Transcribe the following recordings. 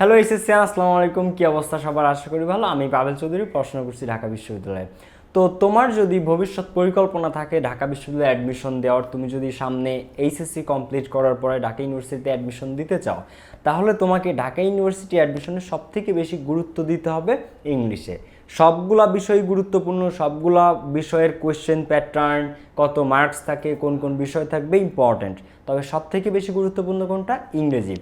Hello SSC, আসসালামু আলাইকুম। কি অবস্থা সবার? আশা করি ভালো। আমি পাবেল চৌধুরী, পড়াশোনা করছি ঢাকা বিশ্ববিদ্যালয়ে। তো তোমার যদি ভবিষ্যৎ পরিকল্পনা থাকে ঢাকা বিশ্ববিদ্যালয়ে অ্যাডমিশন দেওয়ার, তুমি যদি সামনে এইচএসসি কমপ্লিট করার পরে ঢাকা ইউনিভার্সিটিতে অ্যাডমিশন দিতে চাও, তাহলে তোমাকে ঢাকা ইউনিভার্সিটি অ্যাডমিশনে সবথেকে বেশি গুরুত্ব দিতে হবে ইংলিশে। সবগুলা বিষয় গুরুত্বপূর্ণ, সবগুলা বিষয়ের কোয়েশ্চেন প্যাটার্ন, কত মার্কস থাকে, কোন কোন বিষয় থাকবে ইম্পর্ট্যান্ট। তবে সবথেকে বেশি গুরুত্বপূর্ণ কোনটা? ইংরেজি।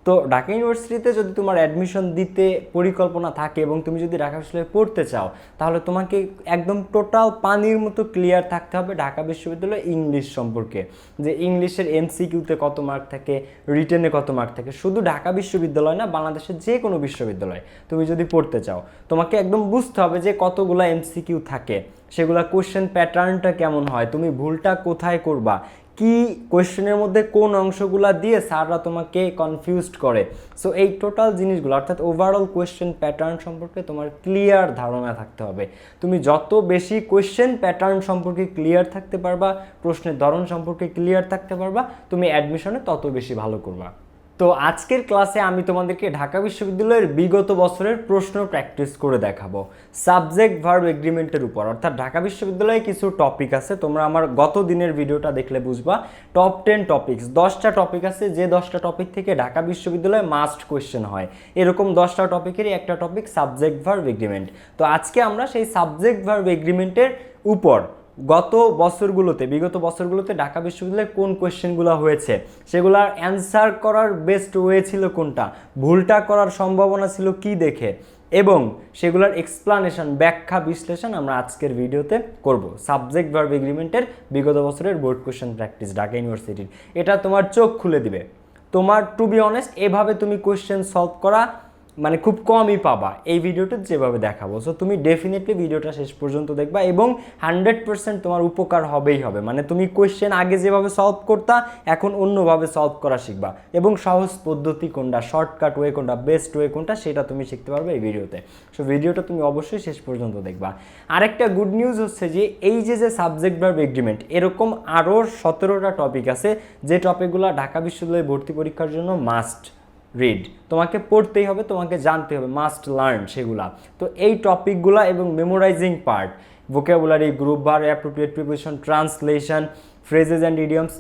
তো ঢাকা ইউনিভার্সিটিতে যদি তোমার অ্যাডমিশন দিতে পরিকল্পনা থাকে এবং তুমি যদি ঢাকা বিশ্ববিদ্যালয়ে পড়তে চাও, তাহলে তোমাকে একদম টোটাল পানির মতো ক্লিয়ার থাকতে হবে ঢাকা বিশ্ববিদ্যালয়ে ইংলিশ সম্পর্কে, যে ইংলিশের এমসিকিউতে কত মার্ক থাকে, রিটেনে কত মার্ক থাকে। শুধু ঢাকা বিশ্ববিদ্যালয় না, বাংলাদেশের যে কোনো বিশ্ববিদ্যালয় তুমি যদি পড়তে চাও, তোমাকে একদম বুঝতে হবে যে কতগুলো এমসিকিউ থাকে, সেগুলা কোশ্চেন প্যাটার্নটা কেমন হয়, তুমি ভুলটা কোথায় করবা, কি কোয়েশ্চেনের মধ্যে কোন অংশগুলো দিয়ে স্যাররা তোমাকে কনফিউজড করে। সো এই টোটাল জিনিসগুলো অর্থাৎ ওভারঅল কোয়েশ্চেন প্যাটার্ন সম্পর্কে তোমার ক্লিয়ার ধারণা থাকতে হবে। তুমি যত বেশি কোয়েশ্চেন প্যাটার্ন সম্পর্কে ক্লিয়ার থাকতে পারবা, প্রশ্নের ধরন সম্পর্কে ক্লিয়ার থাকতে পারবা, তুমি অ্যাডমিশনে তত বেশি ভালো করবা। তো আজকের ক্লাসে আমি তোমাদেরকে ঢাকা বিশ্ববিদ্যালয়ের বিগত বছরের প্রশ্ন প্র্যাকটিস করে দেখাবো সাবজেক্ট ভার্ব এগ্রিমেন্টের উপর। অর্থাৎ ঢাকা বিশ্ববিদ্যালয়ে কিছু টপিক আছে, তোমরা আমার গত দিনের ভিডিওটা দেখলে বুঝবা। টপ 10 টপিকস, 10টা টপিক আছে, যে 10টা টপিক থেকে ঢাকা বিশ্ববিদ্যালয়ে মাস্ট কোয়েশ্চেন হয়। এরকম 10টা টপিকেরই একটা টপিক সাবজেক্ট ভার্ব এগ্রিমেন্ট। তো আজকে আমরা সেই সাবজেক্ট ভার্ব এগ্রিমেন্টের উপর বিগত বছরগুলোতে ঢাকা বিশ্ববিদ্যালয়ে কোন কোয়েশ্চেনগুলো হয়েছে, সেগুলার অ্যান্সার করার বেস্ট ওয়ে ছিল কোনটা, ভুলটা করার সম্ভাবনা ছিল কি দেখে, এবং সেগুলোর এক্সপ্লানেশন, ব্যাখ্যা, বিশ্লেষণ আমরা আজকের ভিডিওতে করব। সাবজেক্ট ভার্ব এগ্রিমেন্টের বিগত বছরের বোর্ড কোয়েশ্চেন প্র্যাকটিস ঢাকা ইউনিভার্সিটির। এটা তোমার চোখ খুলে দিবে। তোমার টু বি অনেস্ট এভাবে তুমি কোয়েশ্চেন সলভ করা মানে খুব কমই পাবা এই ভিডিওটা যেভাবে দেখাবো। সো তুমি ডেফিনেটলি ভিডিওটা শেষ পর্যন্ত দেখবা এবং 100% তোমার উপকার হবেই হবে। মানে তুমি কোয়েশ্চেন আগে যেভাবে সলভ করতা, এখন অন্যভাবে সলভ করা শিখবা, এবং সহজ পদ্ধতি কোনটা, শর্টকাট ওয়ে কোনটা, বেস্ট ওয়ে কোনটা, সেটা তুমি শিখতে পারবে এই ভিডিওতে। সো ভিডিওটা তুমি অবশ্যই শেষ পর্যন্ত দেখবা। আরেকটা গুড নিউজ হচ্ছে যে এই যে সাবজেক্ট ভার্ব এগ্রিমেন্ট, এরকম আরও 17টা টপিক আছে, যে টপিকগুলো ঢাকা বিশ্ববিদ্যালয়ে ভর্তি পরীক্ষার জন্য মাস্ট রিড, তোমাকে পড়তেই হবে, তোমাকে জানতে হবে, মাস্ট লার্ন সেগুলা। তো এই টপিকগুলা এবং memorising part, vocabulary, group verb, appropriate preposition, translation, phrases and idioms,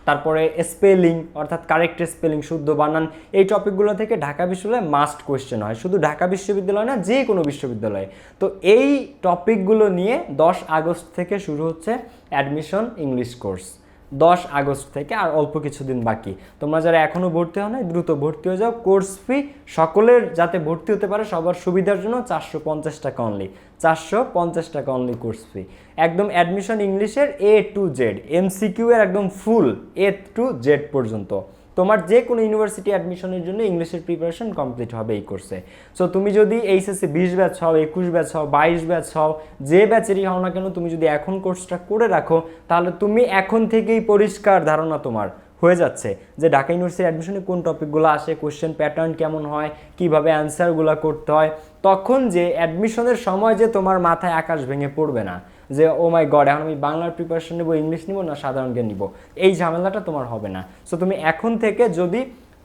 তারপরে স্পেলিং অর্থাৎ কারেক্ট স্পেলিং, শুদ্ধ বানান, এই টপিকগুলো থেকে ঢাকা বিশ্ববিদ্যালয়ে মাস্ট কোয়েশ্চেন হয়। শুধু ঢাকা বিশ্ববিদ্যালয় না, যে কোনো বিশ্ববিদ্যালয়ে। তো এই টপিকগুলো নিয়ে 10 আগস্ট থেকে শুরু হচ্ছে অ্যাডমিশন ইংলিশ কোর্স। 10 আগস্ট থেকে আর অল্প কিছুদিন বাকি। তোমরা যারা এখনও ভর্তি হও না, দ্রুত ভর্তি হয়ে যাও। কোর্স ফি সকলের যাতে ভর্তি হতে পারে সবার সুবিধার জন্য 450 টাকা অনলি, 450 টাকা অনলি কোর্স ফি। একদম অ্যাডমিশন ইংলিশের A to Z, MCQ এর একদম ফুল A to Z পর্যন্ত। তোমার যে কোনো ইউনিভার্সিটি অ্যাডমিশনের জন্য ইংলিশের প্রিপারেশন কমপ্লিট হবে এই কোর্সে। সো তুমি যদি এইচএসসি 20 ব্যাচ হও, 21 ব্যাচ হও, 22 ব্যাচ হও, যে ব্যাচেরই হও না কেন, তুমি যদি এখন কোর্সটা করে রাখো, তাহলে তুমি এখন থেকেই পরিষ্কার ধারণা তোমার হয়ে যাচ্ছে যে ঢাকা ইউনিভার্সিটি অ্যাডমিশনে কোন টপিকগুলো আসে, কোশ্চেন প্যাটার্ন কেমন হয়, কীভাবে অ্যান্সারগুলো করতে হয়। তখন যে অ্যাডমিশনের সময় যে তোমার মাথায় আকাশ ভেঙে পড়বে না যে ও মাই গড এখন আমি বাংলার প্রিপারেশন নেবো, ইংলিশ নিব না সাধারণ জ্ঞান নিব, এই ঝামেলাটা তোমার হবে না। সো তুমি এখন থেকে যদি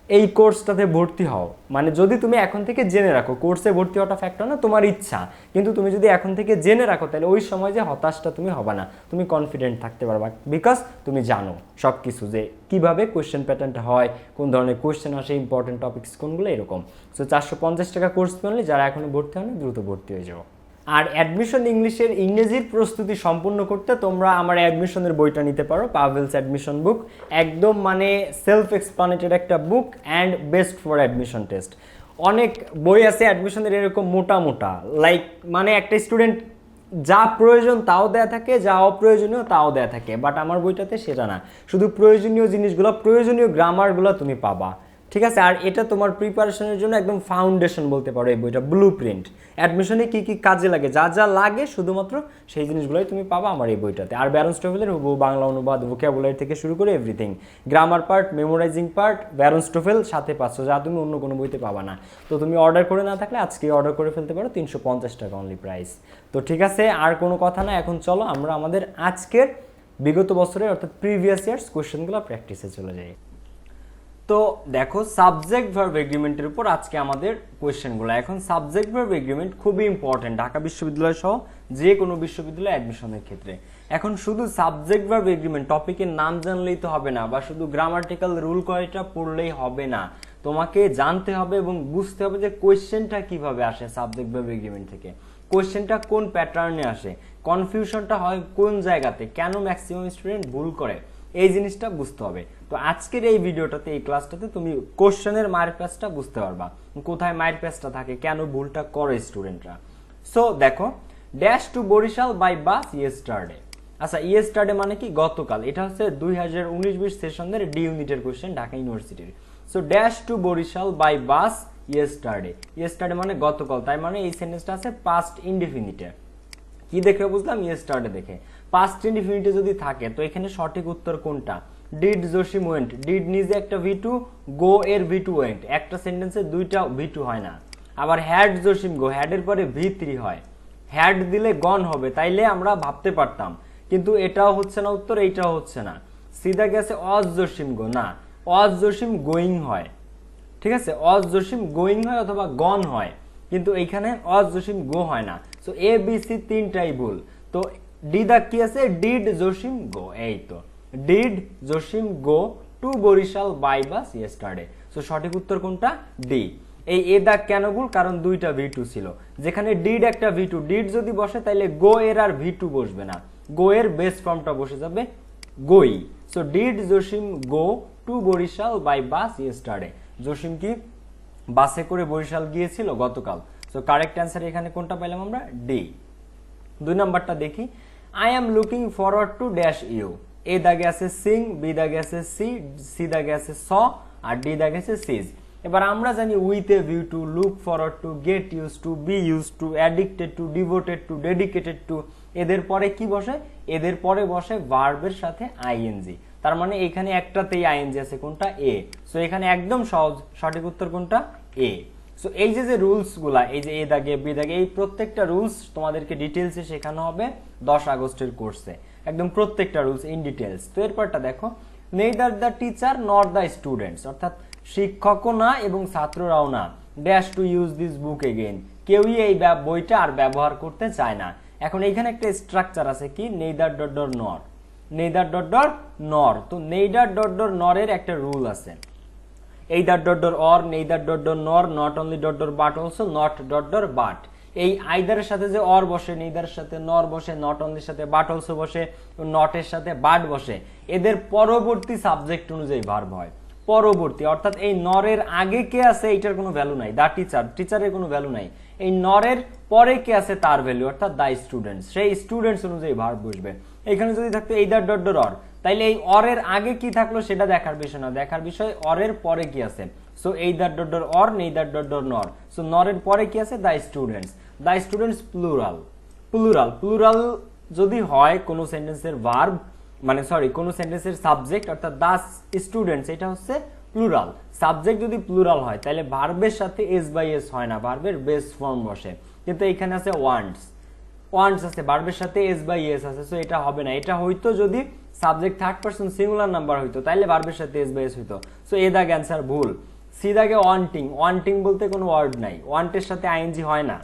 এই কোর্সটাতে ভর্তি হও, মানে যদি তুমি এখন থেকে জেনে রাখো, কোর্সে ভর্তি হওয়াটা ফ্যাক্টর না, তোমার ইচ্ছা, কিন্তু তুমি যদি এখন থেকে জেনে রাখো, তাহলে ওই সময় যে হতাশটা তুমি হবে না, তুমি কনফিডেন্ট থাকতে পারবা, বিকজ তুমি জানো সব কিছু যে কীভাবে কোয়েশ্চেন প্যাটার্নটা হয়, কোন ধরনের কোয়েশ্চেন আসে, ইম্পর্টেন্ট টপিকস কোনগুলো, এরকম। সো 450 টাকা কোর্স পেলে যারা এখনও ভর্তি হয়নি দ্রুত ভর্তি হয়ে যাও। আর অ্যাডমিশন ইংলিশের ইংরেজির প্রস্তুতি সম্পূর্ণ করতে তোমরা আমার অ্যাডমিশনের বইটা নিতে পারো, পাভেলস অ্যাডমিশন বুক। একদম মানে সেলফ এক্সপ্লানেটেড একটা book and best for admission test. অনেক বই আছে অ্যাডমিশনের এরকম মোটা মোটা, লাইক মানে একটা স্টুডেন্ট যা প্রয়োজন তাও দেয়া থাকে, যা অপ্রয়োজনীয় তাও দেয়া থাকে, বাট আমার বইটাতে সেটা না, শুধু প্রয়োজনীয় জিনিসগুলো, প্রয়োজনীয় গ্রামারগুলো তুমি পাবা, ঠিক আছে। আর এটা তোমার প্রিপারেশনের জন্য একদম ফাউন্ডেশন বলতে পারো এই বইটা, ব্লু প্রিন্ট। অ্যাডমিশনে কী কী কাজে লাগে, যা যা লাগে শুধুমাত্র সেই জিনিসগুলোই তুমি পাবা আমার এই বইটাতে। আর ব্যারন স্টোফেলের বাংলা অনুবাদ, ভোকাবুলারি থেকে শুরু করে everything, grammar part, memorising part, ব্যারন স্টোফেল সাথে 500, যা তুমি অন্য কোনো বইতে পাবা না। তো তুমি অর্ডার করে না থাকলে আজকে অর্ডার করে ফেলতে পারো, 350 টাকা অনলি প্রাইস। তো ঠিক আছে, আর কোনো কথা না, এখন চলো আমরা আমাদের আজকের বিগত বছরের অর্থাৎ প্রিভিয়াস ইয়ার্স কোয়েশ্চেনগুলো প্র্যাকটিসে চলে যাই। তো দেখো সাবজেক্ট ভার্ব এগ্রিমেন্টের উপর আজকে আমাদের কোয়েশ্চেনগুলো। এখন সাবজেক্ট ভার্ব এগ্রিমেন্ট খুবই ইম্পর্টেন্ট ঢাকা বিশ্ববিদ্যালয় সহ যে কোনো বিশ্ববিদ্যালয়ে অ্যাডমিশনের ক্ষেত্রে। এখন শুধু সাবজেক্ট ভার্ব এগ্রিমেন্ট টপিকের নাম জানলেই তো হবে না, বা শুধু গ্রামাটিক্যাল রুল কয়টা পড়লেই হবে না, তোমাকে জানতে হবে এবং বুঝতে হবে যে কোয়েশ্চেনটা কিভাবে আসে সাবজেক্ট ভার্ব এগ্রিমেন্ট থেকে, কোয়েশ্চেনটা কোন প্যাটার্নে আসে, কনফিউশনটা হয় কোন জায়গাতে, কেন ম্যাক্সিমাম স্টুডেন্ট ভুল করে, এই জিনিসটা বুঝতে হবে। তো আজকের এই ভিডিওটাতে, এই ক্লাসটাতে তুমি কোশ্চেনের মায়ের প্যাচটা বুঝতে পারবা, কোথায় মায়ের প্যাচটা থাকে, কেন ভুলটা করে স্টুডেন্টরা। সো দেখো, dash to Barishal by bus yesterday. আচ্ছা, ইয়েস্টারডে মানে কি? গতকাল। এটা হচ্ছে 2019-20 সেশনের ডি ইউনিটের কোশ্চেন ঢাকা ইউনিভার্সিটির। So dash to Barishal by bus yesterday, yesterday মানে গতকাল, তাই মানে এই সেন্টেন্সটা আছে পাস্ট ইনডিফিনিটে। কি দেখে বুঝলাম? ইয়েস্টারডে দেখে। পাস্ট ইনডিফিনিটে যদি থাকে তো এখানে সঠিক উত্তর কোনটা? Did Jasim went. ডিড নিজে একটা ভি2, গো এর ভি2 ওয়েন্ট। একটা সেন্টেন্সে দুইটা ভি2 হয় না। আবার হ্যাড জসিম গো, হ্যাড এর পরে ভি3 হয়। হ্যাড দিলে গন হবে, তাইলে আমরা ভাবতে পারতাম, কিন্তু এটাও হচ্ছে না উত্তর, এইটাও হচ্ছে না। সিধা গেছে অজ জসিম গো, না, অজ জসিম গোয়িং হয়। ঠিক আছে, অজ জসিম গোয়িং হয় অথবা গন হয়, কিন্তু এইখানে অজ জসিম গো হয় না। সো এ বি সি তিনটাই ভুল। তো ডি দা কি আছে? Did Jasim go. এই তো, did Jasim go to Barishal by bus yesterday. So সঠিক উত্তর কোনটা? ডি। এই এ দা কেন ভুল? কারণ দুইটা ভি2 ছিল। যেখানে ডিড একটা ভি2, ডিড যদি বসে তাহলে গো এর আর ভি2 বসবে না, গো এর বেস ফর্মটা বসে যাবে গোই। So did Jasim go to Barishal by bus yesterday. Jasim কি বাসে করে বরিশাল গিয়েছিল গতকাল। সো কারেক্ট অ্যান্সার এখানে কোনটা পেলাম আমরা? ডি। 2 নাম্বারটা দেখি। I am looking forward to dash you. এ দাগে আছে সিং, বি দাগে আছে সি দাগে আছে স, আর ডি দাগে আছে সিজ। এবার আমরা জানি with a view to, look forward to, get use to, be use to, addicted to, devoted to, dedicated to, এদের পরে কি বসে? এদের পরে বসে ভার্বের সাথে আইএনজি। তার মানে এখানে একটাতেই আইএনজি আছে, কোনটা? এ। সো এখানে একদম সহজ, সঠিক উত্তর কোনটা? এ। সো এই যে রুলস গুলা, এই যে এ দাগে বি দাগে, এই প্রত্যেকটা রুলস তোমাদেরকে ডিটেলসে শেখানো হবে 10 আগস্টের কোর্সে, একদম প্রত্যেকটা রুলস ইন ডিটেলস। তো এরপরটা দেখো, নেইদার দ্য টিচার নর দ্য স্টুডেন্টস, অর্থাৎ শিক্ষকও না এবং ছাত্ররাও না, dash two use this book again, কেউই এই বইটা আর ব্যবহার করতে চায় না। এখন এইখানে একটা স্ট্রাকচার আছে, কি? নেইদার ডট ডট নর, নেইদার ডট ডট নর। তো নেইদার ডট ডট নরের একটা রুল আছে, either dot dot or, neither dot dot nor, not only dot dot but also, not dot dot but। এই either এর সাথে যে or বসে, neither এর সাথে nor বসে, not only এর সাথে but also বসে, not এর সাথে but বসে, এদের পরবর্তী সাবজেক্ট অনুযায়ী ভার্ব হয়। পরবর্তী অর্থাৎ এই নরের আগে কে আছে এইটার কোনো ভ্যালু নাই, দা টিচার, টিচারের কোনো ভ্যালু নাই। এই নরের পরে কে আছে তার ভ্যালু, অর্থাৎ দা স্টুডেন্টস, সেই স্টুডেন্টস অনুযায়ী ভার্ব বসবে। এখানে যদি থাকতো either dot dot or, তাইলে এই অরের আগে কি থাকলো সেটা দেখার বিষয় না, দেখার বিষয় অরের পরে কি আছে। So either dot dot or, neither dot dot nor। So নরের পরে কি আছে? The students. The students plural. Plural, plural যদি হয় কোন সেন্টেন্সের ভার্ব, মানে সরি কোন সেন্টেন্সের সাবজেক্ট, অর্থাৎ দা স্টুডেন্টস, এটা হচ্ছে প্লুরাল। সাবজেক্ট যদি প্লুরাল হয় তাহলে ভার্বের সাথে এস বাই এস হয় না, ভার্বের বেস ফর্ম বসে। কিন্তু এখানে আছে ওয়ান্টস, ওয়ান্টস আছে, ভার্বের সাথে এস বাই এস আছে, সো এটা হবে না। এটা হইতো যদি subject third person singular number হইতো, তাইলে ভার্বের সাথে এস বাই এস হইতো। সো এ দাগ অ্যান্সার ভুল। সি দাগে ওয়ান্টিং, ওয়ান্টিং বলতে কোনো ওয়ার্ড নাই, ওয়ান্টের সাথে আইএনজি হয় না।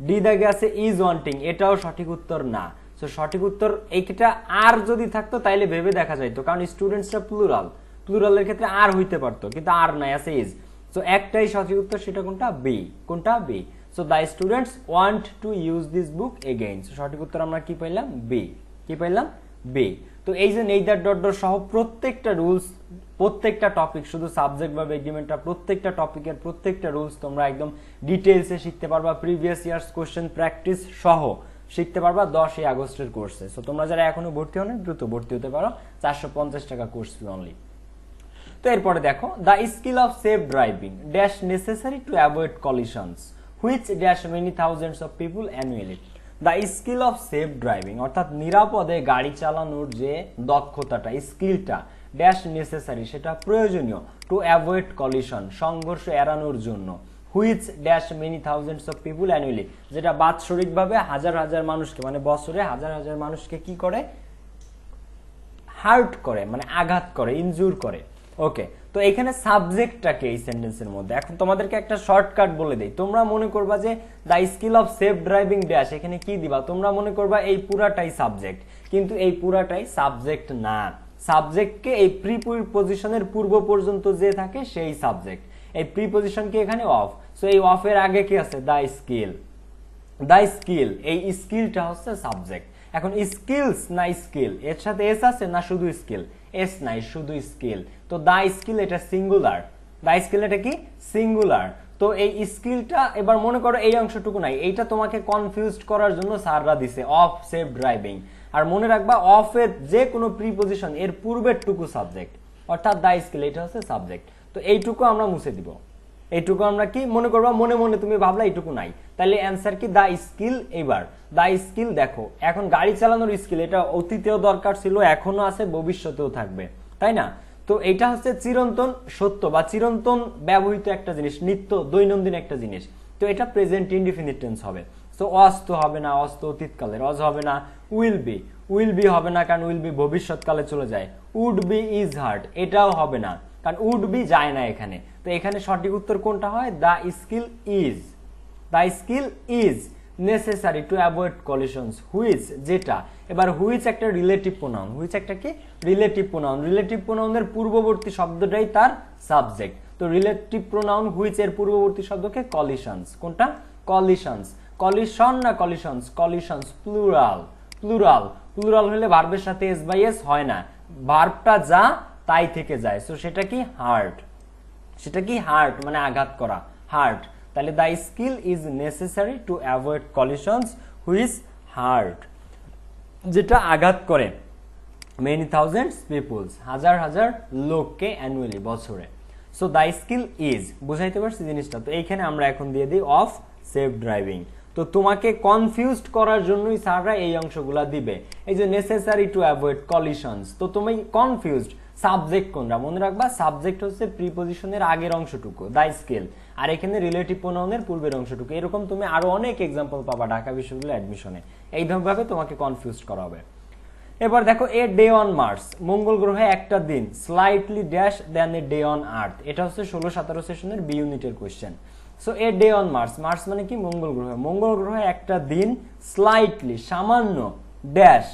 ডি দাগে আছে ইজ ওয়ান্টিং, এটাও সঠিক উত্তর না। সো সঠিক উত্তর এইটা আর যদি থাকতো তাইলে ভেবে দেখা যাইতো, কারণ স্টুডেন্টসটা প্লুরাল, প্লুরালের ক্ষেত্রে আর হইতে পারতো, কিন্তু আর নাই, আছে ইজ। সো একটাই সঠিক উত্তর, সেটা কোনটা? বি। কোনটা? B. So the students want to use this book again. So সঠিক উত্তর আমরা কি পাইলাম? বি। কি পাইলাম? বি। তো এই যে নেইদার ডট ডট সহ প্রত্যেকটা রুলস, প্রত্যেকটা টপিক, শুধু সাবজেক্ট বা এগ্রিমেন্টটা, প্রত্যেকটা টপিকের প্রত্যেকটা রুলস তোমরা একদম ডিটেইলসে শিখতে পারবা, প্রিভিয়াস ইয়ার্স কোশ্চেন প্র্যাকটিস সহ শিখতে পারবা 10 আগস্টের কোর্সে। সো তোমরা যারা এখনো ভর্তি হন দ্রুত ভর্তি হতে পারো, 450 টাকা কোর্স ফি অনলি। তো এরপরে দেখো, the skill of safe driving dash necessary to avoid কলিশনস which dash many thousands of people annually. The skill of safe driving অর্থাৎ নিরাপদে গাড়ি চালানোর যে দক্ষতাটা, স্কিলটা, ড্যাশ নেসেসারি সেটা প্রয়োজনীয়, টু অ্যাভয়েড কলিশন সংঘর্ষ এড়ানোর জন্য, which dash many thousands of people annually যেটা বাৎসরিকভাবে হাজার হাজার মানুষকে, মানে বছরে হাজার হাজার মানুষকে কি করে? হার্ট করে, মানে আঘাত করে, ইনজুর করে। ওকে, তো এখানে সাবজেক্টটাকে এই সেন্টেন্সের মধ্যে এখন তোমাদেরকে একটা শর্টকাট বলে দেই। তোমরা মনে করবা যে the skill of safe driving dash, এখানে কি দিবা, তোমরা মনে করবা এই পুরাটাই সাবজেক্ট, কিন্তু এই পুরাটাই সাবজেক্ট না। সাবজেক্টকে এই প্রিপজিশনের পূর্ব পর্যন্ত যে থাকে সেই সাবজেক্ট, এই প্রিপজিশন কি এখানে অফ, সো এই অফের আগে কি আছে দ্য স্কিল, দ্য স্কিল, এই স্কিলটা হচ্ছে সাবজেক্ট। এখন স্কিলস না স্কিল, এর সাথে এস আছে না শুধু স্কিল, এস নাই শুধু স্কিল, তো দ্য স্কিল এটা সিঙ্গুলার, দ্য স্কিল এটা কি সিঙ্গুলার। তো এই স্কিলটা এবার মনে করো এই অংশটুকু নাই, এইটা তোমাকে কনফিউজড করার জন্য স্যাররা দিছে অফ সেফ ড্রাইভিং। আর মনে রাখবা অফ এর যে কোনো প্রিপজিশন এর পূর্বের টুকু সাবজেক্ট, অর্থাৎ দ্য স্কিল এটা হচ্ছে সাবজেক্ট। তো এইটুকু আমরা মুছে দিব, এইটুকু আমরা কি মনে করবা, মনে মনে তুমি ভাবলা এইটুকু নাই, তাহলে অ্যান্সার কি দ্য স্কিল। এবার দ্য স্কিল দেখো, এখন গাড়ি চালানোর স্কিল, এটা অতীতেও দরকার ছিল, এখনো আছে, ভবিষ্যতেও থাকবে, তাই না? তো এটা হচ্ছে চিরন্তন সত্য বা চিরন্তন ব্যবহৃত একটা জিনিস, নিত্য দৈনন্দিন একটা জিনিস। তো এটা প্রেজেন্ট ইনডিফিনিট টেন্স হবে। সো অস তো হবে না, অস তো অতীতকালের, অজ হবে না, উইল বি হবে না, কারণ উইল বি ভবিষ্যৎকালে চলে যায়। উড বি ইজ হার্ড, এটাও হবে না, কারণ উড বি যায় না এখানে। তো এখানে সঠিক উত্তর কোনটা হয়, the skill is, the skill is necessary to avoid কলিশনস, which যেটা। এবার হুইচ একটা রিলেটিভ প্রোনাউন, হুইচ একটা কি রিলেটিভ প্রোনাউন, রিলেটিভ প্রোনাউনের পূর্ববর্তী শব্দটাই তার সাবজেক্ট। তো রিলেটিভ প্রোনাউন হুইচ এর পূর্ববর্তী শব্দকে কলিশনস, কোনটা কলিশনস, কলিশন না কলিশনস, কলিশনস প্লুরাল, প্লুরাল, প্লুরাল হলে ভার্বের সাথে এস বাই এস হয় না, ভার্বটা যা তাই থেকে যায়। সো সেটা কি হার্ট, সেটা কি হার্ট মানে আঘাত করা, হার্ট। তাহলে the skill is necessary to avoid কলিশনস which heart, যেটা আঘাত করে মেনি থাউজেন্ডস পিপলস, হাজার হাজার লোককে অ্যানুয়ালি বছরে। সো দ্য স্কিল ইজ, বুঝাইতে পারছি জিনিসটা? তো এইখানে আমরা এখন দিয়ে দিই অফ সেফ ড্রাইভিং। তো তোমাকে কনফিউজড করার জন্যই স্যাররা এই অংশগুলা দিবে, এই যে নেসেসারি টু অ্যাভয়েড কলিশনস। তো তুমি কনফিউজড সাবজেক্ট কোনটা, মনে রাখবা সাবজেক্ট হচ্ছে প্রিপজিশনের আগের অংশটুকু দ্য স্কিল, আর এখানে রিলেটিভ প্রোনাউনের পূর্বের অংশটুকু। এরকম তুমি আরো অনেক এক্সাম্পল পাবা ঢাকা বিশ্ববিদ্যালয় অ্যাডমিশনে, এইভাবে তোমাকে কনফিউজড করা হবে। এবার দেখো এ ডে অন মার্স, মঙ্গল গ্রহে একটা দিন, slightly dash than a day on Earth, এটা হচ্ছে 16-17 সেশনের বি ইউনিটের question. So a day on Mars, Mars মানে কি মঙ্গল গ্রহ, মঙ্গল গ্রহে একটা দিন, স্লাইটলি সামান্য, ড্যাশ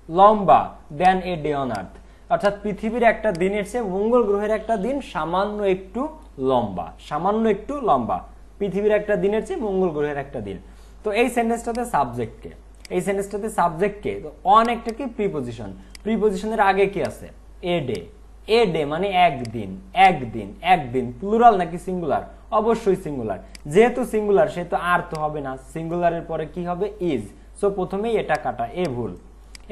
লম্বা, দেন এ ডে অন আর্থ, অর্থাৎ পৃথিবীর একটা দিনের চেয়ে মঙ্গল গ্রহের একটা দিন সামান্য একটু লম্বা, সামান্য একটু লম্বা, পৃথিবীর একটা দিনের চেয়ে মঙ্গল গ্রহের একটা দিন। তো এই সেন্টেন্সটাতে সাবজেক্টকে, এই সেন্টেন্সটাতে সাবজেক্টকে, তো অন একটা কি প্রিপজিশন, প্রিপজিশনের আগে কি আছে এ ডে, এ ডে মানে একদিন, একদিন, একদিন, প্লুরাল নাকি সিঙ্গুলার, অবশ্যই সিঙ্গুলার, যেহেতু সিঙ্গুলার সেহেতু আর তো হবে না, সিঙ্গুলারের পরে কি হবে ইজ, সো প্রথমেই এটা কাটা, এ ভুল।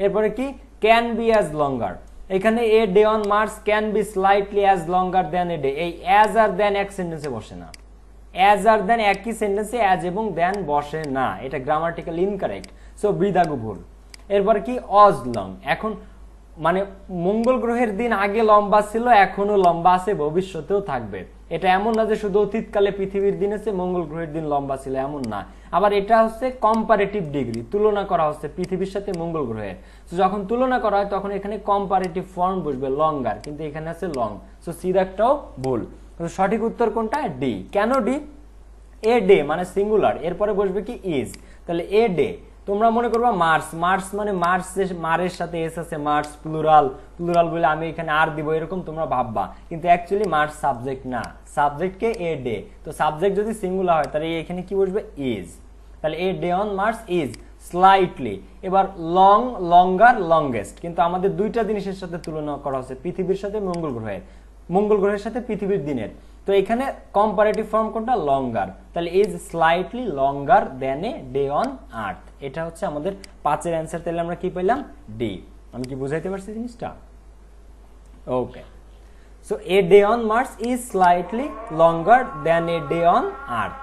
এরপরে কি ক্যান বি অ্যাজ লঙ্গার, এখানে a day on Mars can be slightly as longer than a day, এই অ্যাজ আর দেন এক সেন্টেন্সে বসে না, অ্যাজ আর দেন একই সেন্টেন্সে অ্যাজ এবং দেন বসে না, এটা গ্রামাটিক্যাল ইনকারেক্ট, সো বৃদাগু ভুল। এরপর কি অজ লং, এখন মানে মঙ্গল গ্রহের দিন আগে লম্বা ছিল, এখনো লম্বা আছে, ভবিষ্যতেও থাকবে। এটা এমন না যে শুধু অতীতকালে পৃথিবীর দিন আছে মঙ্গল গ্রহের দিন লম্বা ছিল, এমন না। আবার এটা হচ্ছে কম্পারেটিভ ডিগ্রি, তুলনা করা হচ্ছে পৃথিবীর সাথে মঙ্গল গ্রহের। তো যখন তুলনা করা হয় তখন এখানে কম্পারেটিভ ফর্ম বসবে লঙ্গার, কিন্তু এখানে আছে লং, সো সিদাকটাও ভুল। সঠিক উত্তর কোনটা, ডি। কেন ডি, এ ডে মানে সিঙ্গুলার, এরপরে বসবে কি ইজ, তাহলে এ ডে। তোমরা মনে করবা মার্স, মার্স মানে মার্স, মারের সাথে এস আছে, মার্স প্লুরাল, প্লুরাল বলে আমি এখানে আর দিব এরকম তোমরা ভাববা, কিন্তু অ্যাকচুয়ালি মার্স সাবজেক্ট না, সাবজেক্টকে এ ডে। তো সাবজেক্ট যদি সিঙ্গুলার হয় তাহলে এখানে কি বসবে ইজ, তাহলে a day on Mars is slightly. এবার লং, লঙ্গার, লংগেস্ট, কিন্তু আমাদের দুইটা জিনিসের সাথে তুলনা করা হচ্ছে, পৃথিবীর সাথে মঙ্গল গ্রহের, মঙ্গল গ্রহের সাথে পৃথিবীর দিনের। তো এখানে কম্পারেটিভ ফর্ম কোনটা, লঙ্গার, তাহলে is slightly longer than a day on Earth. এটা হচ্ছে আমাদের 5 এর অ্যান্সার। তাহলে আমরা কি পেলাম, ডি। আমি কি বুঝাইতে পারছি জিনিসটা? Okay, so a day on Mars is slightly longer than a day on Earth.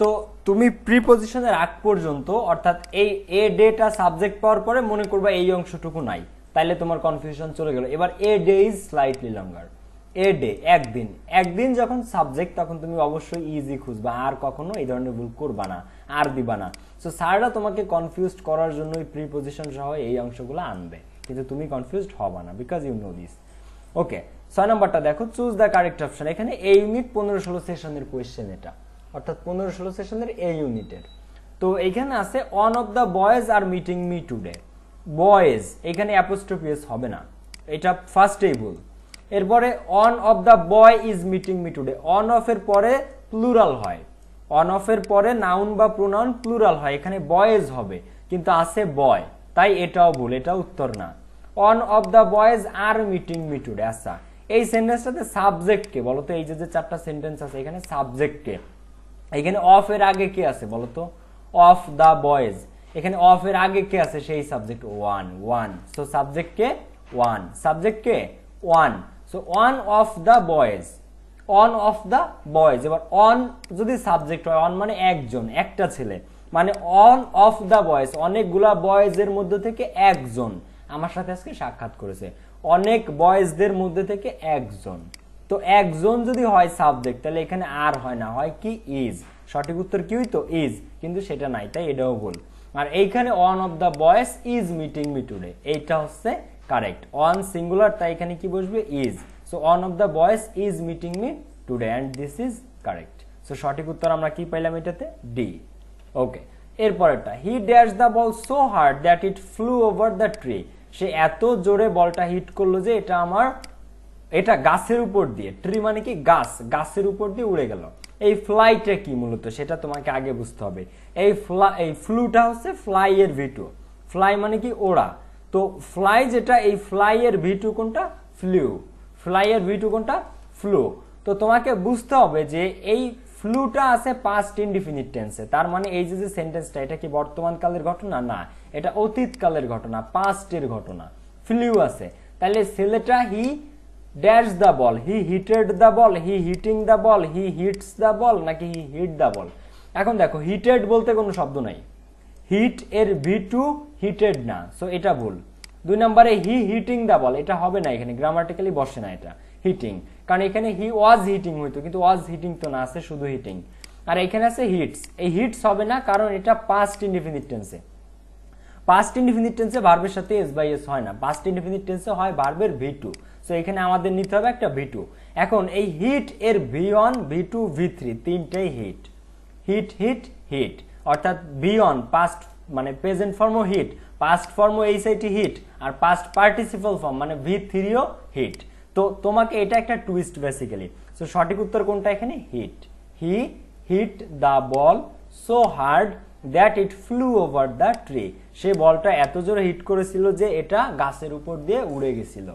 তো তুমি প্রিপজিশনের আগ পর্যন্ত, অর্থাৎ এই এ ডেটা সাবজেক্ট পাওয়ার পরে মনে করবা এই অংশটুকু নাই, তাইলে তোমার কনফিউশন চলে গেল। এবার a day is slightly longer, a day একদিন, একদিন যখন সাবজেক্ট তখন তুমি অবশ্যই ইজি খুঁজবা, আর কখনো এই ধরনের ভুল করবা না, আর দিবা না। সো স্যাররা তোমাকে কনফিউজড করার জন্যই প্রিপজিশন সহ এই অংশগুলো আনবে, কিন্তু তুমি কনফিউজড হবা না, বিকজ ইউ নো দিস। ওকে, 6 নম্বরটা দেখো, চুজ দ্য কারেক্ট অপশন। এখানে এ ইউনিট 15-16 সেশনের কোয়েশ্চেন, এটা অর্থাৎ 15-16 সেশনের এ ইউনিটের। তো এখানে আছে one of the boys are meeting me today. Boys এখানে অ্যাপোস্ট্রফি এস হবে না, এটা ফার্স্টেই ভুল। এরপরে one of the boy is meeting me today, one of এর পরে প্লুরাল হয়, অন অফ এর পরে নাউন বা প্রোনাউন প্লুরাল হয়, এখানে বয়েজ হবে কিন্তু আছে বয়, তাই এটাও ভুল, এটা উত্তর না। One of the boys are meeting me today. আচ্ছা, এই সেন্টেন্সটাতে সাবজেক্ট কে বলতো? এই যে চারটা সেন্টেন্স আছে এখানে সাবজেক্ট কে? এখানে অফ এর আগে কে আছে বলতো? অফ দ্য বয়েজ, এখানে অফ এর আগে কে আছে? সেই subject one. So subject K one, subject K one. So one of the boys, on of the boys. এবার অন যদি সাবজেক্ট হয়, অন মানে একজন, একটা ছেলে, মানে অন অফ দ্য বয়েজ, অনেকগুলা বয়েজের মধ্যে থেকে একজন আমার সাথে আজকে সাক্ষাৎ করেছে, অনেক বয়েজদের মধ্যে থেকে একজন। তো একজন যদি হয় সাবজেক্ট, তাহলে এখানে আর হয় না, হয় কি ইজ। সঠিক উত্তর কি হইতো? ইজ, কিন্তু সেটা নাই, তাই এটাও ভুল। আর এইখানে one of the boys is meeting me today, এইটা হচ্ছে কারেক্ট। ওয়ান সিঙ্গুলার, তাই এখানে কি বসবে? Is. So one of the boys is meeting me today and this is correct. So সঠিক উত্তর আমরা কি পাইলাম এটাতে? ডি। ওকে, এরপরেরটা, he dash the ball so hard that it flew over the tree. সে এত জোরে বলটা হিট করলো যে এটা গাছের উপর দিয়ে, ট্রি মানে কি গাছ, গাছের উপর দিয়ে উড়ে গেল। এই ফ্লাইটা কি মূলত সেটা তোমাকে আগে বুঝতে হবে। এই ফ্লুটা হচ্ছে ফ্লাই এর ভিটু, ফ্লাই মানে কি ওড়া। তো ফ্লাই যেটা, এই ফ্লাই এর ভিটু কোনটা? ফ্লু। ফ্লাই এর ভিটু কোনটা? ফ্লু। তো তোমাকে বুঝতে হবে যে এই ফ্লুটা আছে পাস্ট ইনডিফিনিট টেন্সে, তার মানে এই যে সেন্টেন্সটা, এটা কি বর্তমান কালের ঘটনা? না, এটা অতীত কালের ঘটনা, পাস্টের ঘটনা। ফ্লু আছে, তাহলে ছেলেটা he dash the ball, he hitted the ball, he hitting the ball, he hits the ball, নাকি হি হিট দ্য বল? এখন দেখো, হিটেড বলতে কোনো শব্দ নাই, হিট এর ভি2 হিটেড না, সো এটা ভুল। 2 নম্বরে হি হিটিং দ্য বল, এটা হবে না, এখানে গ্রামাটিক্যালি বসে না এটা হিটিং, কারণ এখানে হি ওয়াজ হিটিং হইতো, কিন্তু ওয়াজ হিটিং তো না, আছে শুধু হিটিং। আর এখানে আছে হিটস, এই হিটস হবে না কারণ এটা পাস্ট ইনডিফিনিট টেন্সে। পাস্ট ইনডিফিনিট টেন্সে ভার্বের সাথে এস বাই এস হয় না, পাস্ট ইনডিফিনিট টেন্সে হয় ভার্বের ভি2। সো এখানে আমাদের নিতে হবে একটা ভি2। এখন এই হিট এর ভি1 ভি2 ভি3 তিনটাই হিট, হিট হিট হিট, অর্থাৎ ভি1 পাস্ট মানে প্রেজেন্ট ফর্মও হিট, পাস্ট ফর্মও এইচআইটি হিট, আর পাস্ট পার্টিসিপল ফর্ম মানে ভি3ও হিট। তো তোমাকে এটা একটা টুইস্ট বেসিক্যালি। সো সঠিক উত্তর কোনটা এখানে? Hit. He hit the ball so hard that it flew over the tree. সে বলটা এত জোরে হিট করেছিল যে এটা গাছের উপর দিয়ে উড়ে গেছিল।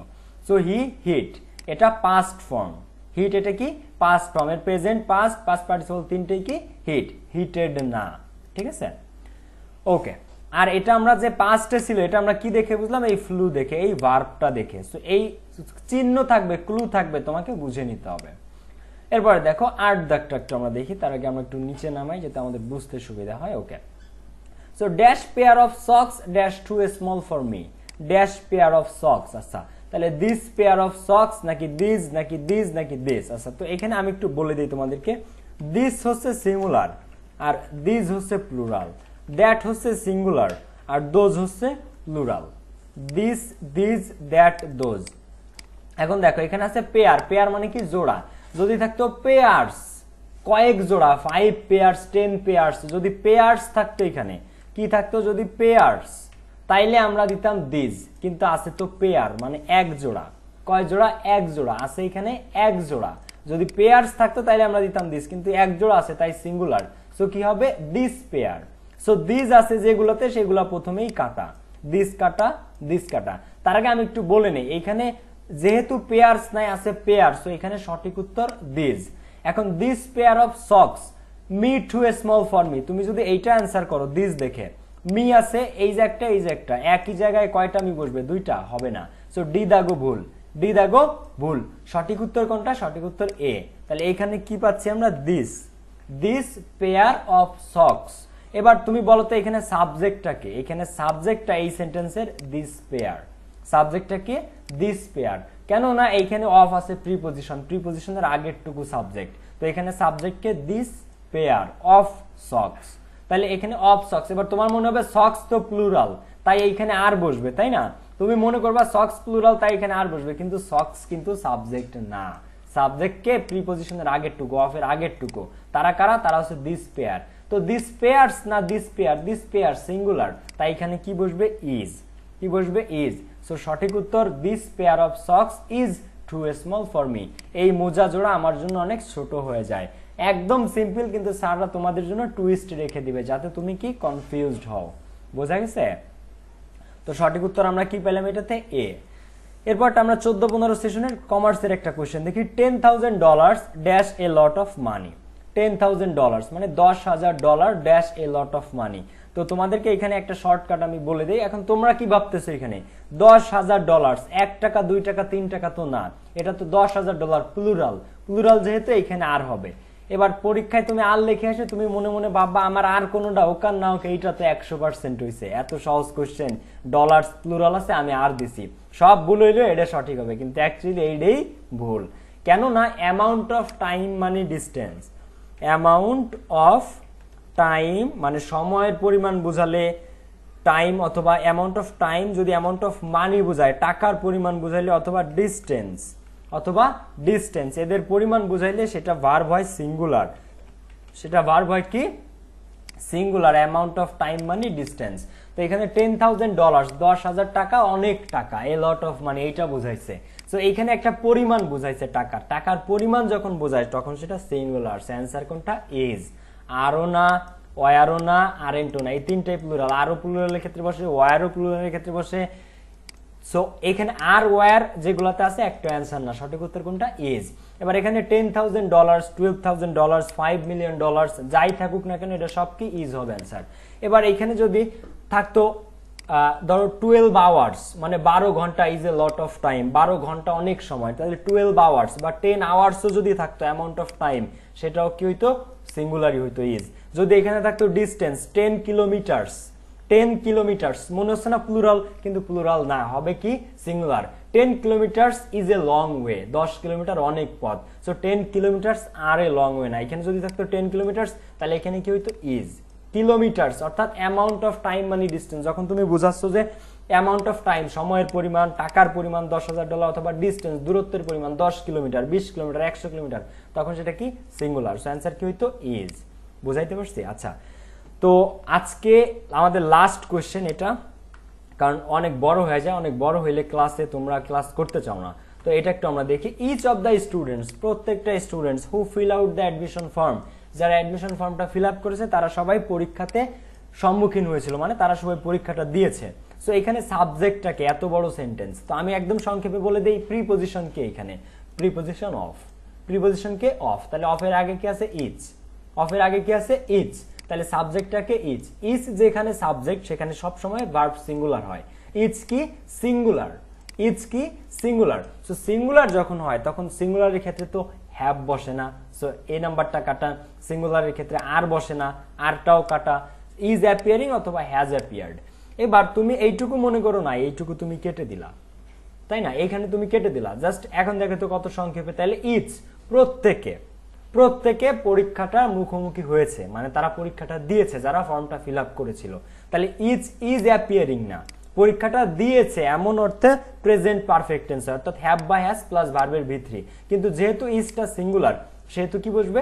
সো হি হিট, এটা পাস্ট ফর্ম। হিট এটা কি? পাস্ট ফর্ম, এর প্রেজেন্ট, পাস্ট, পাস্ট পার্টিসিপল তিনটেই কি হিট, হিটেড না। ঠিক আছে, ওকে। আর এটা আমরা যে পাস্টে ছিল, এটা আমরা কি দেখে বুঝলাম? এই ফ্লু দেখে, এই ভার্বটা দেখে। সো এই চিহ্ন থাকবে, ক্লু থাকবে, তোমাকে বুঝে নিতে হবে। এরপরে দেখো 8 দাগটা একটু আমরা দেখি, তার আগে আমরা একটু নিচে নামাই যাতে আমাদের বুঝতে সুবিধা হয়। Okay, so dash pair of socks dash too small for me. Dash pair of socks, আচ্ছা তাহলে দিস পেয়ার অফ সক্স নাকি দিস নাকি দিস নাকি দিস? আচ্ছা, তো এখানে আমি একটু বলে দিই তোমাদেরকে, দিস হচ্ছে সিঙ্গুলার আর দিস হচ্ছে প্লুরাল, দ্যাট হচ্ছে সিঙ্গুলার আর দোজ হচ্ছে plural. This, this, that, those. এখন দেখো এখানে আছে পেয়ার, পেয়ার মানে কি জোড়া। যদি থাকতো পেয়ার্স, কয়েক জোড়া, 5 পেয়ার্স 10 পেয়ার্স, যদি পেয়ার্স থাকতো এখানে কি থাকতো? যদি পেয়ার্স, তাইলে আমরা দিতাম দিস, কিন্তু আছে তো পেয়ার মানে এক জোড়া। কয় জোড়া? এক জোড়া আছে এখানে, এক জোড়া। যদি পেয়ার্স থাকতো তাইলে আমরা দিতাম দিস, কিন্তু এক জোড়া আছে তাই সিঙ্গুলার। সো কি হবে? This pair. সো দিস আছে যেগুলোতে সেগুলো প্রথমেই কাটা, দিস কাটা, দিস কাটা। তার আগে আমি একটু বলে নেই, এখানে যেহেতু পেয়ার্স নাই, আছে পেয়ার, সো এখানে সঠিক উত্তর দিস। এখন this pair of socks me two small for me, তুমি যদি এইটা অ্যান্সার করো দিস দেখে, মি আছে এই যে একটা, এই যে একটা, একই জায়গায় কয়টা মি বসবে? দুইটা, হবে না। সো ডি দাগো ভুল, ডি দাগো ভুল। সঠিক উত্তর কোনটা? সঠিক উত্তর এ। তাহলে এখানে কি পাচ্ছি আমরা? This, this pair of socks. এবার তুমি বলো তো এখানে সাবজেক্টটা কে? এখানে সাবজেক্টটা এই সেন্টেন্সের দিস পেয়ার, সাবজেক্টটা কি? This pair. কেন না এইখানে অফ আছে প্রিপজিশন, প্রিপজিশনের আগের টুকু সাবজেক্ট, তো এখানে সাবজেক্টকে দিস পেয়ার অফ সক্স। তাহলে এখানে অফ সক্স। এবার তোমার মনে হবে সক্স তো প্লুরাল, তাই এইখানে আর বসবে, তাই না? তুমি মনে করবা সক্স প্লুরাল তাই এখানে আর বসবে, কিন্তু সক্স কিন্তু সাবজেক্ট না। সাবজেক্টকে প্রিপজিশনের আগের টুকু, অফের আগের টুকু, তারা কারা? তারা হচ্ছে দিস পেয়ার। তো দিস পেয়ারস না this pair, this pair singular, তাই এখানে কি বসবে? ইজ। কি বসবে? ইজ। সো সঠিক উত্তর this pair of socks is too small for me. এই মোজা জোড়া আমার জন্য অনেক ছোট হয়ে যায়। একদম সিম্পল, কিন্তু স্যাররা তোমাদের জন্য টুইস্ট রেখে দিবে যাতে তুমি কি কনফিউজড হও। বোঝা গেছে? তো সঠিক উত্তর আমরা কি পেলাম এটাতে? এ। এরপরটা আমরা 14-15 সেশনের কমার্সের একটা কোশ্চেন দেখি। $10,000 dash a lot of money. $10,000 মানে $10,000 dash a lot of money. তো তোমাদেরকে এখানে একটা শর্টকাট আমি বলে দেই। এখন তোমরা কি ভাবতেছো এখানে $10,000 1 টাকা 2 টাকা 3 টাকা তো না, এটা তো $10,000 প্লুরাল। প্লুরাল যেহেতু এখানে আর হবে। এবার পরীক্ষায় তুমি আর লিখে আসে তুমি মনে মনে ভাববা আমার আর কোনোটা হোক আর না হোক এইটা তো 100% হয়েছে, এত সহজ কোশ্চেন, ডলার্স প্লুরাল আছে আমি আর দিছি, সব ভুল হইলো, এটা সঠিক হবে। কিন্তু অ্যাকচুয়ালি এইটাই ভুল। কেননা অ্যামাউন্ট অফ টাইম মানে ডিস্টেন্স। অ্যামাউন্ট অফ টাইম মানে সময়ের পরিমাণ বোঝালে টাইম, অথবা অ্যামাউন্ট অফ টাইম যদি অ্যামাউন্ট অফ মানি বোঝায়, টাকার পরিমাণ বোঝাইলে, অথবা ডিস্টেন্স এদের পরিমাণ বুঝাইলে সেটা ভার্ব হয় সিঙ্গুলার। সেটা ভার্ব হয় কি? সিঙ্গুলার। অ্যামাউন্ট অফ টাইম মানে ডিস্টেন্স। তো এখানে $10,000 10,000 টাকা, অনেক টাকা, এ লট অফ মানি, এইটা বুঝাইছে। সো এখানে একটা পরিমাণ বুঝাইছে টাকার। টাকার পরিমাণ যখন বোঝায় তখন সেটা সিঙ্গুলার। অ্যান্সার কোনটা? ইজ। আরও না, ওয়ারও না, আরেন্টও না, এই তিনটাই প্লুরাল। আরও প্লুরালের ক্ষেত্রে বসে, ওয়ারও প্লুরালের ক্ষেত্রে বসে। সো এখানে আর ওয়ার যেগুলোতে আছে একটা অ্যান্সার না, সঠিক উত্তর কোনটা? ইজ। এবার এখানে $10,000 $12,000 $5 million যাই থাকুক না কেন এটা সব কি? ইজ হবে অ্যান্সার। এবার এখানে যদি থাকতো ধরো 12 আওয়ার্স মানে 12 ঘন্টা, is a lot of time, 12 ঘন্টা অনেক সময়, তাহলে 12 আওয়ার্স বা 10 আওয়ার্সও যদি থাকতো অ্যামাউন্ট অফ টাইম, সেটাও কি হইতো? সিঙ্গুলারই হইতো, ইজ। যদি এখানে থাকতো ডিস্টেন্স 10 কিলোমিটার্স, 10 কিলোমিটার্স মনে হচ্ছে না প্লুরাল, কিন্তু প্লুরাল না, হবে কি? Singular. 10 kilometres is a long way, 10 kilometre অনেক পথ। সো 10 kilometres are a long way না। এখানে যদি থাকতো 10 কিলোমিটার্স তাহলে এখানে কি হইতো? ইজ। কিলোমিটার্স অর্থাৎ অ্যামাউন্ট অফ টাইম মানে ডিস্টেন্স। যখন তুমি বুঝাচ্ছ যে অ্যামাউন্ট অফ টাইম সময়ের পরিমাণ, টাকার পরিমাণ $10,000, অথবা ডিস্টেন্স দূরত্বের পরিমাণ 10 কিলোমিটার 20 কিলোমিটার 100 কিলোমিটার, তখন সেটা কি? সিঙ্গুলার। সো অ্যান্সার কি হইতো? ইজ। বুঝাইতে পারছি? আচ্ছা, তো আজকে আমাদের লাস্ট কোয়েশ্চেন এটা, কারণ অনেক বড় হয়ে যায়, অনেক বড় হইলে ক্লাসে তোমরা ক্লাস করতে চাও না। তো এটা একটু আমরা দেখি। ইচ অফ দ্য স্টুডেন্টস, প্রত্যেকটা students, who fill out the admission form, যারা অ্যাডমিশন ফর্মটা ফিল আপ করেছে তারা সবাই পরীক্ষাতে সম্মুখীন হয়েছিল, মানে তারা সবাই পরীক্ষাটা দিয়েছে। সো এখানে সাবজেক্টটাকে, এত বড় সেন্টেন্স, তো আমি একদম সংক্ষেপে বলে দেই। প্রিপজিশন কে? এখানে preposition of. Preposition K? Of. তাহলে অফের আগে কি আছে? ইচ। অফের আগে কি আছে? ইচ। তাহলে সাবজেক্টটাকে ইচ। ইচ যেখানে সাবজেক্ট সেখানে সব সময় ভার্ব সিঙ্গুলার হয়। ইচ কি? সিঙ্গুলার। ইচ কি? সিঙ্গুলার। সো সিঙ্গুলার যখন হয় তখন সিঙ্গুলারের ক্ষেত্রে তো হ্যাভ বসে না, সো এই নাম্বারটা কাটা। সিঙ্গুলারের ক্ষেত্রে আর বসে না, আরটাও কাটা। ইজ অ্যাপিয়ারিং অথবা হ্যাজ অ্যাপিয়ার্ড। এবার তুমি এইটুকু মনে করো না, এইটুকু তুমি কেটে দিলা, তাই না? এখানে তুমি কেটে দিলা, জাস্ট এখন দেখো তো কত সংক্ষেপে। তাহলে ইচ, প্রত্যেকে পরীক্ষাটা মুখোমুখি হয়েছে, মানে তারা পরীক্ষাটা দিয়েছে যারা ফর্মটা ফিল আপ করেছিল। তাহলে ইজ অ্যাপিয়ারিং না, পরীক্ষাটা দিয়েছে এমন অর্থে প্রেজেন্ট পারফেক্ট টেন্স, অর্থাৎ হ্যাভ বা হ্যাজ প্লাস ভার্বের ভিতরে। কিন্তু যেহেতু ইজটা সিঙ্গুলার সেহেতু কি বসবে?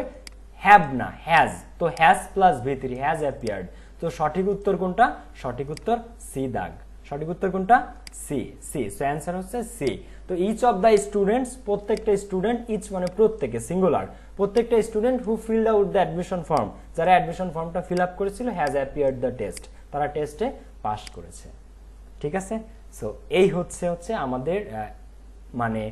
হ্যাভ না, হ্যাজ। তো হ্যাজ প্লাস ভিতরে, হ্যাজ অ্যাপিয়ার্ড। তো সঠিক উত্তর কোনটা? সঠিক উত্তর সি দাগ। সঠিক উত্তর কোনটা? সি। সি। সো অ্যান্সার হচ্ছে সি। তো ইচ অফ দ্য স্টুডেন্টস, প্রত্যেকটা স্টুডেন্ট, ইচ মানে প্রত্যেকে, সিঙ্গুলার, প্রত্যেকটা student who filled out the admission form, যারা অ্যাডমিশন ফর্মটা ফিল আপ করেছিল, হ্যাজ অ্যাপিয়ার্ড দ্য টেস্ট, তারা টেস্টে পাস করেছে। ঠিক আছে? সো এই হচ্ছে আমাদের মানে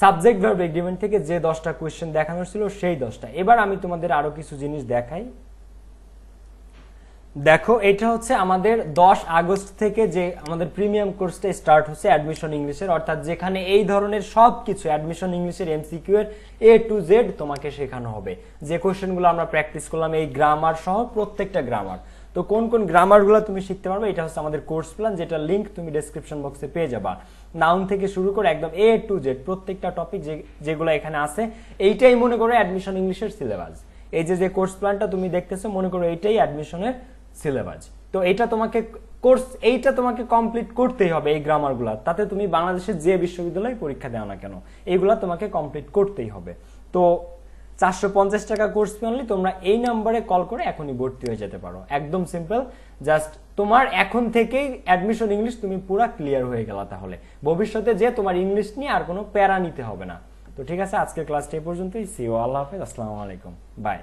সাবজেক্ট ভার্ব এগ্রিমেন্ট থেকে যে 10টা কোয়েশ্চেন দেখানো ছিল সেই 10টা। এবার আমি তোমাদের আরো কিছু জিনিস দেখাই। দেখো, এটা হচ্ছে আমাদের 10 আগস্ট থেকে যে আমাদের প্রিমিয়াম কোর্সটা স্টার্ট হচ্ছে অ্যাডমিশন ইংলিশের, অর্থাৎ যেখানে এই ধরনের সবকিছু অ্যাডমিশন ইংলিশের এমসিকিউ এর A to Z তোমাকে শেখানো হবে। যে কোশ্চেনগুলো আমরা প্র্যাকটিস করলাম, এই গ্রামার সহ প্রত্যেকটা গ্রামার। তো কোন কোন গ্রামারগুলো তুমি শিখতে পারবে, এটা হচ্ছে আমাদের কোর্স প্ল্যান, যেটা লিংক তুমি ডেসক্রিপশন বক্সে পেয়ে যাবা। নাউন থেকে শুরু করে একদম A to Z প্রত্যেকটা টপিক যেগুলো এখানে আছে, এইটাই মনে করো অ্যাডমিশন ইংলিশের সিলেবাস। এই যে কোর্স প্ল্যানটা তুমি দেখতেছো, মনে করো এইটাই অ্যাডমিশনের সিলেবাস। তো এটা তোমাকে কোর্স এইটা তোমাকে কমপ্লিট করতেই হবে, এই গ্রামারগুলো। তাতে তুমি বাংলাদেশের যে বিশ্ববিদ্যালয়ে পরীক্ষা দাও না কেন, এইগুলা তোমাকে কমপ্লিট করতেই হবে। তো 450 টাকা কোর্স ফি অনলি, তোমরা এই নাম্বারে কল করে এখনই ভর্তি হয়ে যেতে পারো। একদম সিম্পল, জাস্ট তোমার এখন থেকেই অ্যাডমিশন ইংলিশ তুমি পুরা ক্লিয়ার হয়ে গেলা, তাহলে ভবিষ্যতে যে তোমার ইংলিশ নিয়ে আর কোনো প্যারা নিতে হবে না। তো ঠিক আছে, আজকের ক্লাসটা এই পর্যন্তই। সি ইউ, আল্লাহ হাফেজ, আসসালামু আলাইকুম, বাই।